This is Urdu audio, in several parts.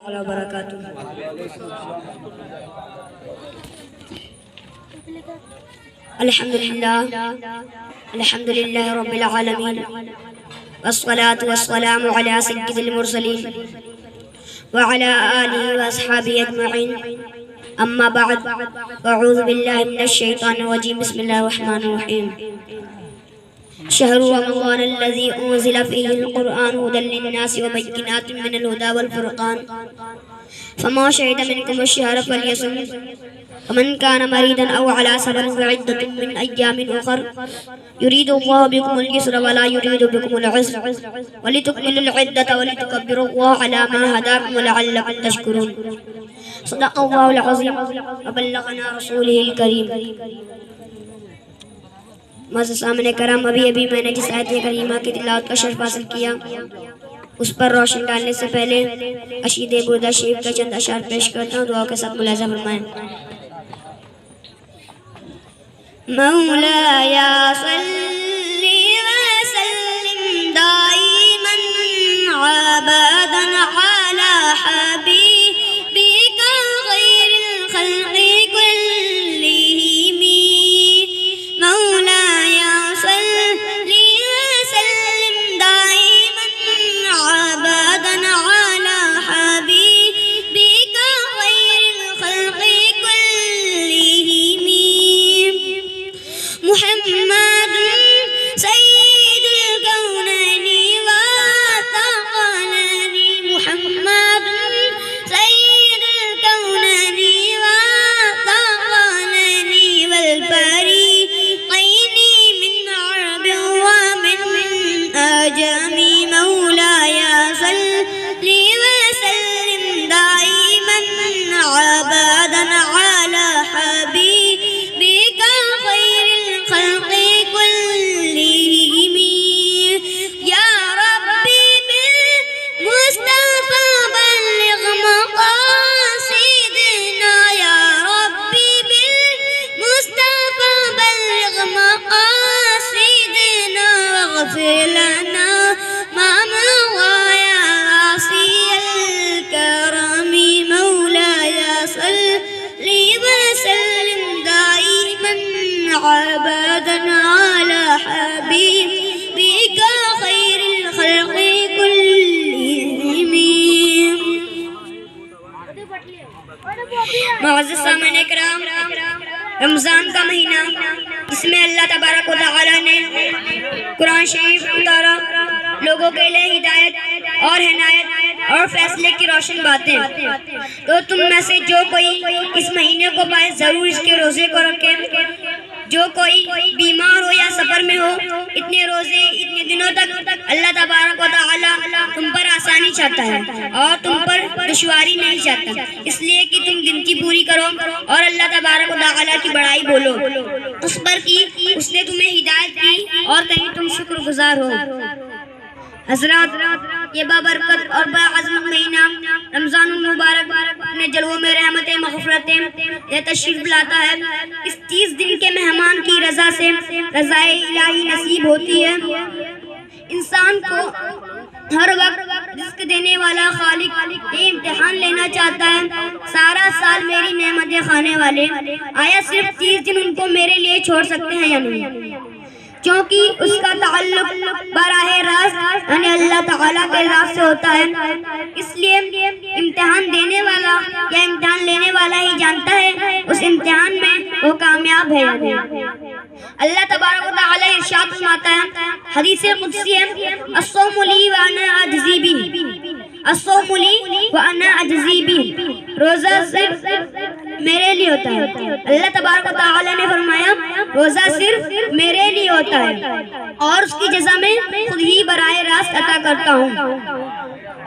وبرکاتہ۔ الحمد للہ رب العالمین، والصلاة والسلام علی سید المرسلین وعلی آلہ واصحابہ اجمعین، اما بعد، اعوذ باللہ من الشیطان الرجیم، بسم اللہ الرحمن الرحیم۔ شہر رمضان الذی انزل فیہ القرآن ھدی للناس وبینات من الھدی والفرقان، فمن شہد منکم الشہر فلیصم، ومن كان مريضا أو على سفر فعدة من أيام أخر، يريد الله بكم اليسر ولا يريد بكم العسر، ولتكملوا العدة ولتكبروا الله على ما هداكم ولعلكم تشكرون۔ صدق الله العظيم وبلغنا رسوله الكريم۔ معزز سامعین کرام، ابھی میں نے جس آیت کریمہ کی تلاوت کا شرف حاصل کیا، اس پر روشن ڈالنے سے پہلے اشید بردہ شریف کا چند اشعار پیش کرتا ہوں، دعا کے ساتھ ملاحظہ فرمائیں۔ مولاي صل وسلم دائما ابدا على حبيبك خير الخلق كلهم، مولاي صل وسلم دائما ابدا على حبيبك خير الخلق كلهم، محمد سيد الكونين والثقلين، محمد سيد الكونين والثقلين والفريقين من عرب ومن أعجم، مولاي صل وسلم دائما أبدا على حبيبك خير الخلق كلهم، يا ربي بالمصطفى بلغ مقاصدنا، يا ربي بالمصطفى بلغ مقاصدنا، واغفر لنا ما مضى يا عاصي الكرم، مولاي صل وسلم دائما ابدا على حبيبك خير الخلق كلهم۔ معزز سامعین اکرام، رمضان کا مہینہ جس میں اللہ تبارک و تعالی نے قرآن شریف اتارا، لوگوں کے لیے ہدایت اور عنایت اور فیصلے کی روشن باتیں، تو تم میں سے جو کوئی اس مہینے کو پائے ضرور اس کے روزے کو رکھے، جو کوئی بیمار ہو یا سفر میں ہو، اتنے روزے اتنے دنوں تک اللہ تبارک و تعالی تم پر آسانی چاہتا ہے اور تم پر دشواری نہیں چاہتا، اس لیے کہ تم گنتی پوری کرو اور اللہ تبارک و تعالی کی بڑائی بولو اس پر کی اس نے تمہیں ہدایت کی، اور کہیں تم شکر گزار ہو۔ حضرات، یہ بابرکت اور باعظمت مہینہ رمضان المبارک اپنے جلووں میں رحمت مغفرتیں یہ تشریف لاتا ہے۔ اس 30 دن کے مہمان کی رضا سے رضائے الہی نصیب ہوتی ہے۔ انسان کو ہر وقت رزق دینے والا خالق یہ امتحان لینا چاہتا ہے، سارا سال میری نعمتیں کھانے والے آیا صرف 30 دن ان کو میرے لیے چھوڑ سکتے ہیں یا نہیں؟ کیونکہ اس کا تعلق براہ راست یعنی اللہ تعالیٰ کے ذات سے ہوتا ہے، اس لیے امتحان دینے والا یا امتحان لینے والا ہی جانتا ہے اس امتحان میں وہ کامیاب ہے یا نہیں۔ اللہ تبارک و تعالیٰ ارشاد فرماتا ہے، حدیث قدسی ہے، الصوم لی وانا اجزی بہ، الصوم لی وانا اجزی بہ، روزہ صرف میرے لیے ہوتا ہے۔ اللہ تبارک و تعالیٰ نے فرمایا روزہ صرف میرے لیے ہوتا ہے اور اس کی جزا میں خود ہی براہ راست عطا کرتا ہوں۔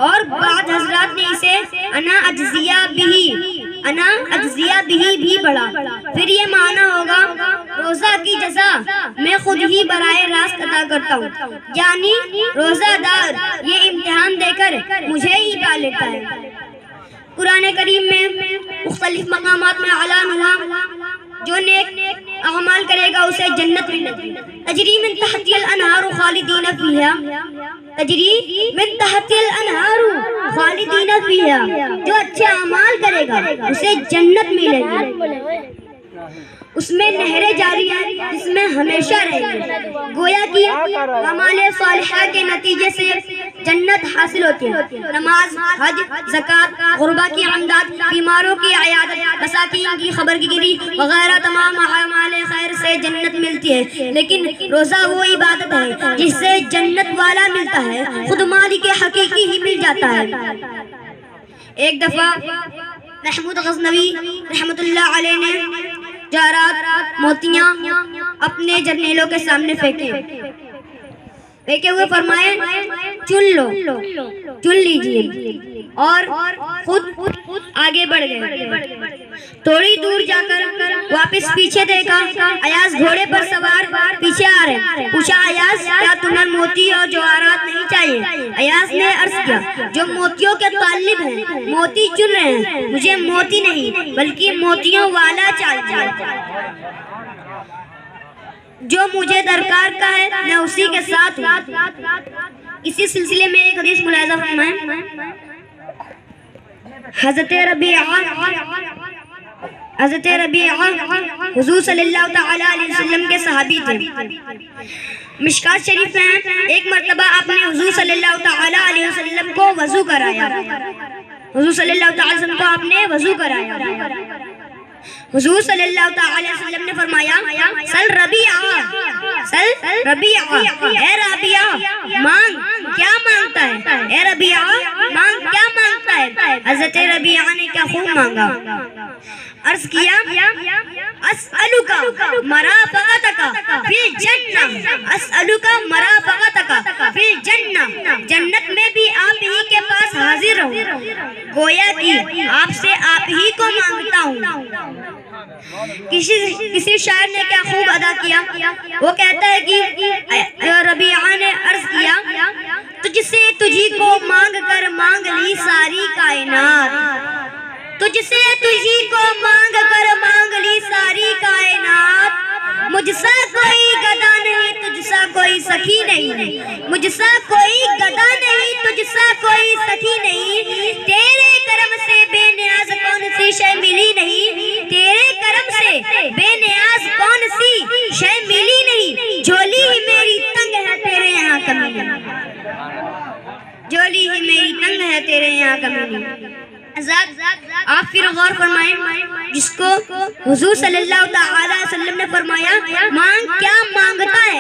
اور بعض حضرات نے اسے انا اجزیہ بہی بھی پڑھا، پھر یہ معنی ہوگا روزہ کی جزا میں خود ہی براہ راست عطا کرتا ہوں، یعنی روزہ دار یہ امتحان دے کر مجھے ہی پا لیتا ہے۔ قرآن کریم میں مختلف مقامات میں اعلان ہوا، جو نیک اعمال کرے گا اسے جنت میں تجری من تحتی الانہار خالدین فیہا، تجری من تحت الانہار خالدین فیہا، جو اچھے اعمال کرے گا اسے جنت ملے گی، اس میں نہریں جاری ہیں جس میں ہمیشہ رہیں گے۔ گویا کہ اعمال صالحہ کے نتیجے سے جنت حاصل ہوتی ہے۔ نماز، حج، زکوٰۃ، غربا کی امداد، بیماروں کی عیادت، مساکین کی خبرگیری وغیرہ تمام اعمال خیر سے جنت ملتی ہے، لیکن روزہ وہ عبادت ہے جس سے جنت والا ملتا ہے، خود مالک حقیقی ہی مل جاتا ہے۔ ایک دفعہ محمود غزنوی رحمت اللہ علیہ نے جوہرات، موتیاں اپنے جرنیلوں کے سامنے پھینکے ہوئے فرمائے چن لیجئے، اور خود آگے بڑھ گئے۔ تھوڑی دور جا کر واپس پیچھے دیکھا، ایاز گھوڑے پر سوار پیچھے آ رہے۔ پوچھا ایاز کیا تمہیں موتی اور جوہرات نہیں چاہیے؟ ایاز نے عرض کیا جو موتیوں کے طالب ہیں موتی چن رہے ہیں، مجھے موتی نہیں بلکہ موتیوں والا چاہیے، جو مجھے درکار کا ہے میں اسی کے ساتھ ہوں۔ اسی سلسلے میں ایک حدیث ملاحظہ فرمائیں، حضرت ربیعہ حضور صلی اللہ تعالیٰ علیہ وسلم کے صحابی تھے۔ مشکات شریف میں ایک مرتبہ آپ نے حضور صلی اللہ تعالیٰ علیہ وسلم کو وضو کرایا، حضور صلی اللہ تعالیٰ علیہ وسلم کو آپ نے وضو کرایا۔ حضور صلی اللہ تعالیٰ علیہ وسلم نے فرمایا سل ربیعہ، اے ربیعہ مانگ، کیا مانگتا ہے؟ اے ربیعہ مانگ، کیا مانگتا ہے؟ حضرت ربیعہ نے کیا خوب مانگا، عرض کیا اسألک مرافقتک فی الجنہ، اسألک مرافقتک فی الجنہ، جنت میں بھی آپ ہی کے پاس حاضر ہوں، گویا کہ آپ سے آپ ہی کو مانگتا ہوں۔ کسی شاعر نے کیا خوب ادا کیا، وہ کہتا ہے کہ ربیعہ نے عرض کیا تجھ سے تجھی کو مانگ کر مانگ لی ساری کائنات، تجھ سے تجھی کو مانگ کر مانگ لی ساری کائنات، مجھ سا کوئی گدا نہیں تجھ سا کوئی سخی نہیں، مجھ سا کوئی گدا نہیں تجھ سا کوئی سخی نہیں، تیرے کرم سے بے نیاز کون سی شے ملی نہیں، تیرے کرم سے بے نیاز کون سی شے ملی نہیں، جھولی ہی میری تنگ ہے تیرے یہاں کمی نہیں، جھولی ہی میری تنگ ہے تیرے یہاں کمی نہیں۔ آپ پھر غور فرمائیں، جس کو حضور صلی اللہ تعالیٰ علیہ وسلم نے فرمایا مانگ، کیا مانگتا ہے،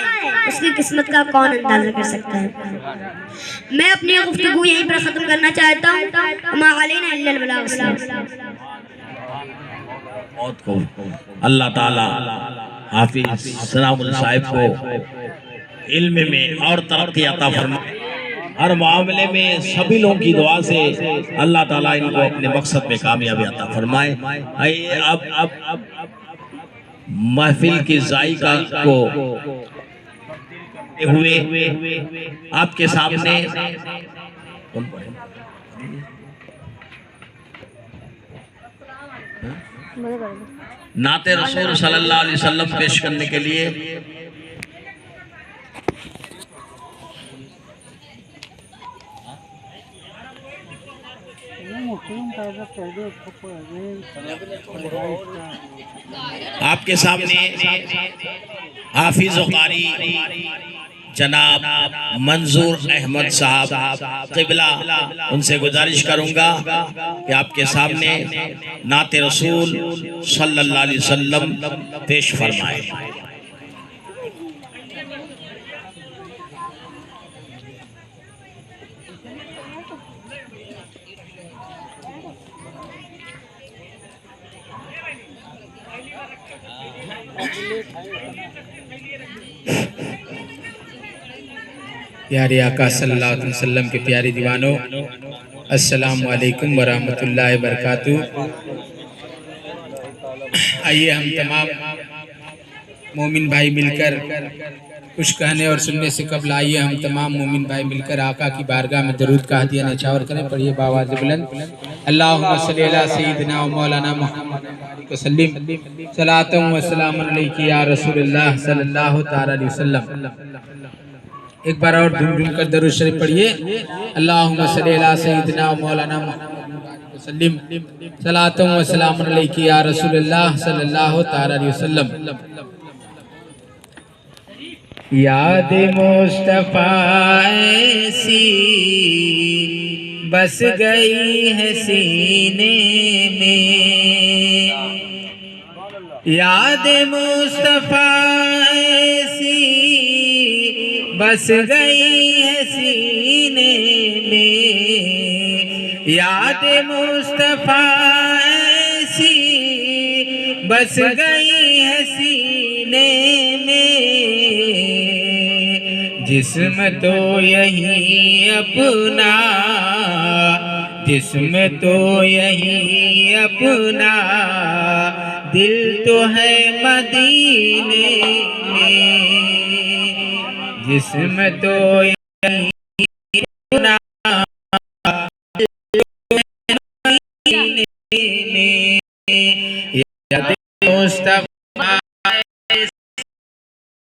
اس کی قسمت کا کون اندازہ کر سکتا ہے۔ میں اپنی گفتگو یہیں پر ختم کرنا چاہتا ہوں، ما علینا الا البلاغ۔ اللہ تعالیٰ حافظ سلام اللہ صاحب کو علم میں اور ترقی عطا فرمائے، ہر معاملے میں سبھی لوگوں کی دعا سے اللہ تعالیٰ ان کو اپنے مقصد میں کامیابی عطا فرمائے۔ اب محفل کے ذائقہ کو ہوئے آپ کے سامنے نعت رسول صلی اللہ علیہ وسلم پیش کرنے کے لیے آپ کے سامنے حافظ و قاری جناب منظور احمد صاحب قبلہ، ان سے گزارش کروں گا کہ آپ کے سامنے نعت رسول صلی اللہ علیہ وسلم پیش فرمائے۔ پیارے آقا صلی اللہ علیہ وسلم کے پیارے دیوانوں، السلام علیکم ورحمۃ اللہ وبرکاتہ۔ آئیے ہم تمام مومن بھائی مل کر کچھ کہنے اور سننے سے قبل آئیے ہم تمام مومن بھائی مل کر آقا کی بارگاہ میں درود کا ہدیہ نچھاور کریں۔ پڑھیے بآواز بلند، اللہم صلی علی سیدنا و مولانا محمد وسلم، صلاۃ و سلام علیک یا رسول اللہ صلی اللہ تعالی علیہ وسلم۔ ایک بار اور دھوم دھوم کر درود شریف پڑھیے. اللہم صلی علی سیدنا و مولانا محمد وسلم. صلاۃ و سلام علیک یا رسول اللہ صلی اللہ تعالی علیہ وسلم. یاد مصطفیٰ ایسی بس گئی ہے سینے میں. یاد مصطفیٰ ایسی بس گئی ہے سینے میں. یاد مصطفیٰ ایسی بس گئی ہے سینے میں. جسم تو یہی اپنا جسم تو یہی اپنا دل تو ہے مدینے میں. جسم تو یہی اپنا دل تو ہے مدینے میں. یاد مصطفیٰ